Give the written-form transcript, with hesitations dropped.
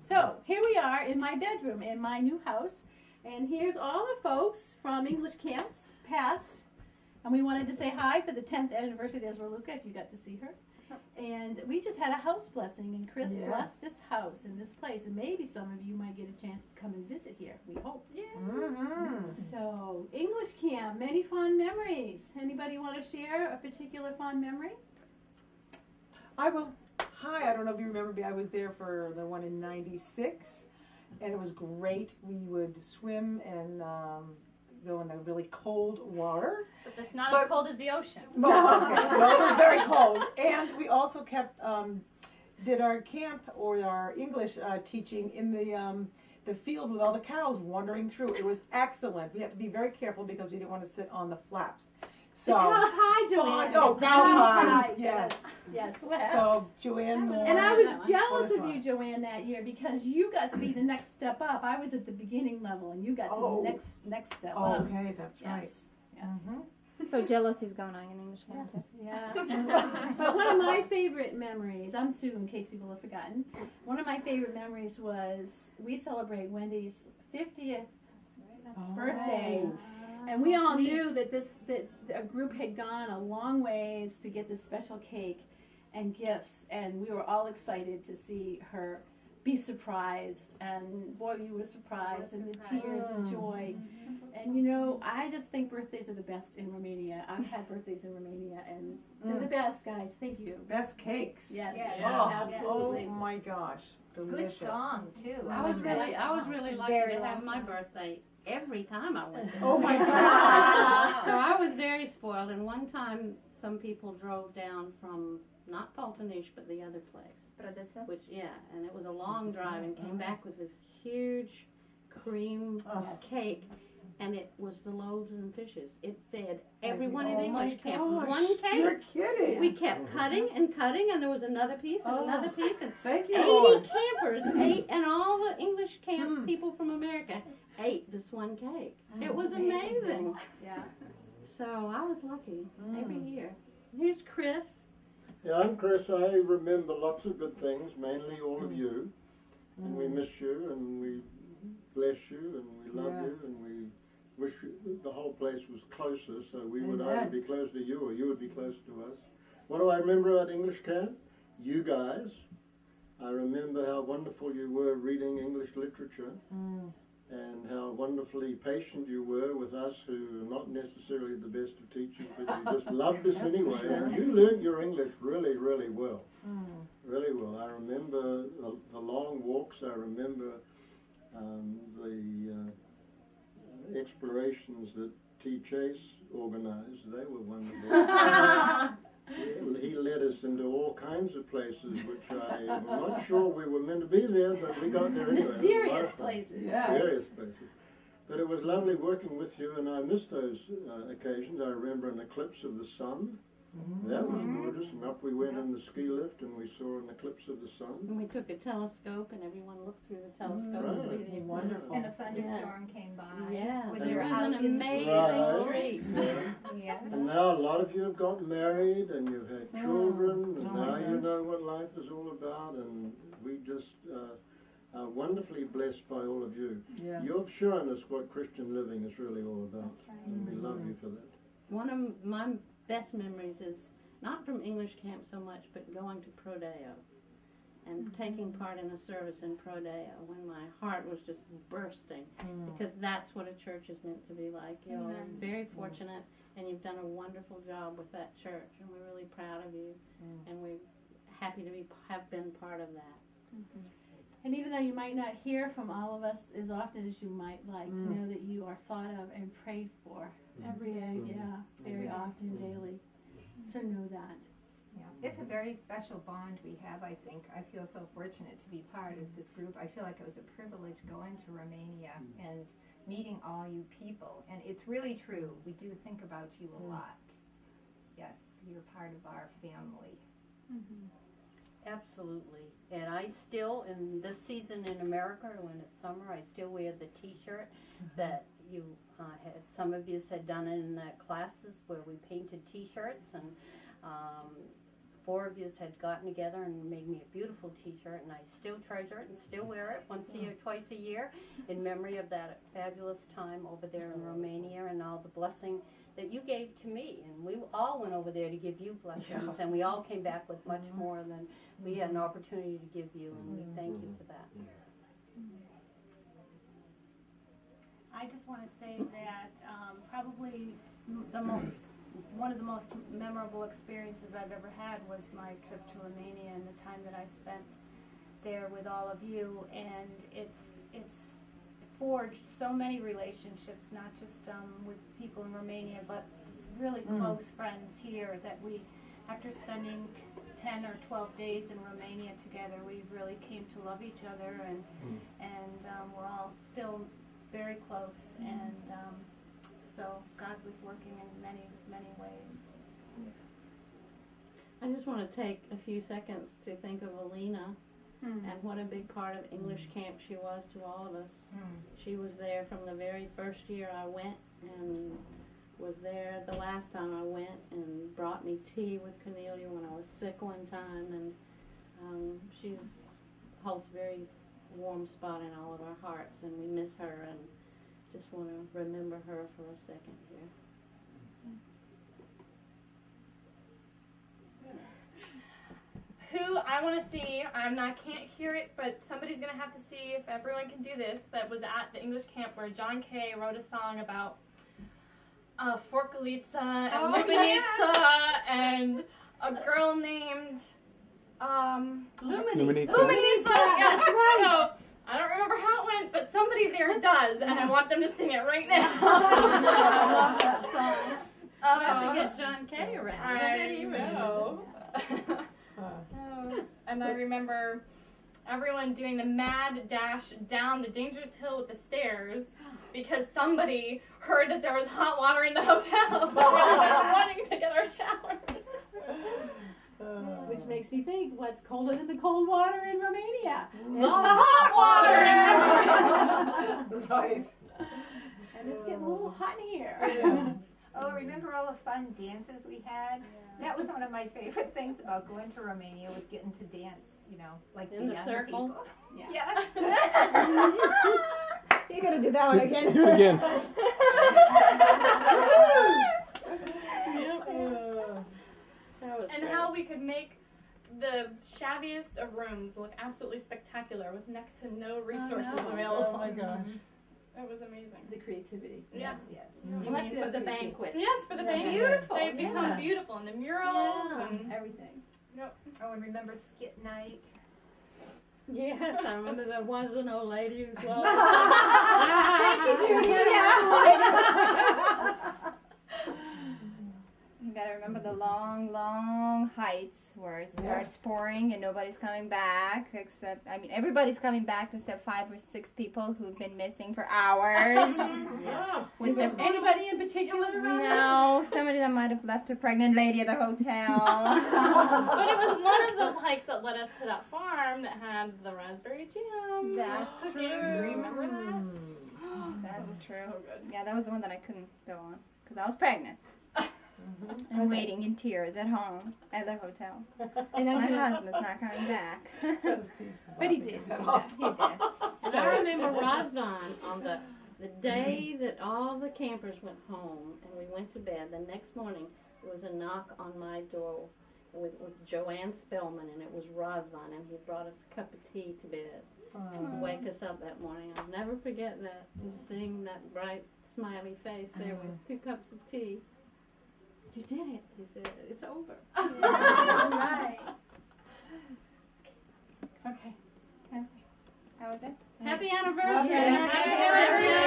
So here we are in my bedroom in my new house, and here's all the folks from English camps past, and we wanted to say hi for the 10th anniversary. There's Raluca, if you got to see her. And we just had a house blessing, and Chris blessed this house and this place, and maybe some of you might get a chance to come and visit here, we hope. Yeah. Mm-hmm. So, English camp, many fond memories. Anybody want to share a particular fond memory? I will. Hi, I don't know if you remember me. I was there for the one in '96, and it was great. We would swim and go in the really cold water. But that's not as cold as the ocean. Well, okay. Well, it was very cold. And we also kept, did our camp or our English teaching in the field with all the cows wandering through. It was excellent. We had to be very careful because we didn't want to sit on the flaps. So, the cow pie, Joanne. Oh, cow pies, yes. Yes. So, Joanne Moore. And I was jealous of you, Joanne, that year because you got to be the next step up. I was at the beginning level, and you got to the next step up. Okay, that's right. Yes. Mm-hmm. So jealousy is going on in English camp. Yes. Yeah. But one of my favorite memories, I'm Sue in case people have forgotten, one of my favorite memories was we celebrate Wendy's 50th birthday. And we all knew that that a group had gone a long ways to get this special cake and gifts, and we were all excited to see her be surprised. And boy, you were surprised, and the tears of joy. And you know, I just think birthdays are the best in Romania. I've had birthdays in Romania, and they're the best, guys. Thank you. Best cakes. Yes, Oh, absolutely. Oh my gosh, delicious. Good song too. I was really lucky to have my birthday every time I went there. Oh my gosh. So I was very spoiled, and one time some people drove down from not Poltonish but the other place. Which and it was a long drive, and came back with this huge cream cake, and it was the loaves and fishes. It fed everyone in English camp. One cake. You're kidding. We kept cutting and cutting, and there was another piece and another piece, and Thank you, 80 Lord. campers ate, and all the English camp people from America ate this one cake. It was amazing. Yeah. So I was lucky every year. Here's Chris. Yeah, I'm Chris. I remember lots of good things, mainly all of you. And we miss you, and we bless you, and we love you, and we wish the whole place was closer, so we would either be close to you or you would be close to us. What do I remember about English camp? You guys. I remember how wonderful you were reading English literature. And how wonderfully patient you were with us who are not necessarily the best of teachers, but you just loved us anyway. And you learned your English really, really well. Really well. I remember the long walks. I remember the explorations that T. Chase organized. They were wonderful. He led us into all kinds of places, which I'm not sure we were meant to be there, but we got there anyway. Mysterious places. Mysterious places. But it was lovely working with you, and I missed those occasions. I remember an eclipse of the sun. That was gorgeous, and up we went in the ski lift, and we saw an eclipse of the sun. And we took a telescope, and everyone looked through the telescope to see the Wonderful. And a thunderstorm came by. Yeah, When it you were was out an in the amazing treat. Yes. And now a lot of you have got married, and you've had children, and now you know what life is all about, and we just are wonderfully blessed by all of you. Yes. You've shown us what Christian living is really all about, and we love you for that. One of my best memories is not from English camp so much, but going to Prodeo and taking part in a service in Prodeo when my heart was just bursting, because that's what a church is meant to be like. You're very fortunate, and you've done a wonderful job with that church, and we're really proud of you, and we're happy to have been part of that. And even though you might not hear from all of us as often as you might like, know that you are thought of and prayed for every day, very often, daily. So know that. Yeah. It's a very special bond we have, I think. I feel so fortunate to be part of this group. I feel like it was a privilege going to Romania and meeting all you people. And it's really true. We do think about you a lot. Yes, you're part of our family. Absolutely. And I still, in this season in America, when it's summer, I still wear the T-shirt that you had, some of you had done in the classes where we painted T-shirts, and 4 of you had gotten together and made me a beautiful t-shirt, and I still treasure it and still wear it once a year, twice a year, in memory of that fabulous time over there in Romania and all the blessing that you gave to me. And we all went over there to give you blessings, and we all came back with much more than we had an opportunity to give you, and we thank you for that. I just want to say that probably one of the most memorable experiences I've ever had was my trip to Romania and the time that I spent there with all of you. And it's forged so many relationships, not just with people in Romania, but really close friends here that we, after spending 10 or 12 days in Romania together, we really came to love each other, and we're all still very close, and so God was working in many, many ways. I just want to take a few seconds to think of Alina and what a big part of English camp she was to all of us. She was there from the very first year I went, and was there the last time I went, and brought me tea with Cornelia when I was sick one time, and she holds a very warm spot in all of our hearts, and we miss her, and just want to remember her for a second here. Who I want to see, can't hear it, but somebody's going to have to see if everyone can do this, that was at the English camp where John Kay wrote a song about Forkalitsa and Lubanitsa and a girl named Luminate. Lubanitsa, yes. So I don't remember how it went, but somebody there does, and I want them to sing it right now. I love that song. I have to get John Kay around. I know. And I remember everyone doing the mad dash down the dangerous hill with the stairs because somebody heard that there was hot water in the hotel, so we were running to get our showers. Which makes me think, what's colder than the cold water in Romania? It's the the hot water! Right. And it's getting a little hot in here. Yeah. Oh, remember all the fun dances we had? That was one of my favorite things about going to Romania, was getting to dance, like In the younger circle? people. Yeah. Yes. You're going to do that one again. Do it again. That was And great. how we could make the shabbiest of rooms look absolutely spectacular with next to no resources available. Oh my gosh. It was amazing. The creativity. Yes. You mean for the banquet? Yes, for the banquet. Beautiful, They've become yeah. beautiful, and the murals Yeah. and Everything. Oh, and remember skit night? Yes, I remember there was an old lady who was. Thank you, Judy. You gotta remember the long, long hikes where it starts pouring and nobody's coming back everybody's coming back except 5 or 6 people who've been missing for hours. Was anybody in particular around? No, somebody that might have left a pregnant lady at the hotel. But it was one of those hikes that led us to that farm that had the raspberry jam. That's Do true. you remember that? That's true. So good. Yeah, that was the one that I couldn't go on because I was pregnant. And waiting in tears at home at the hotel. And My then husband's not coming back. But he did. Yeah, he did. And I remember Razvan on the day that all the campers went home and we went to bed. The next morning there was a knock on my door with Joanne Spellman, and it was Razvan, and he brought us a cup of tea to bed to wake us up that morning. I'll never forget that, just seeing that bright smiley face there with 2 cups of tea. You did it. He said, "It's over." Right. Okay. That was it? Happy anniversary! Happy anniversary!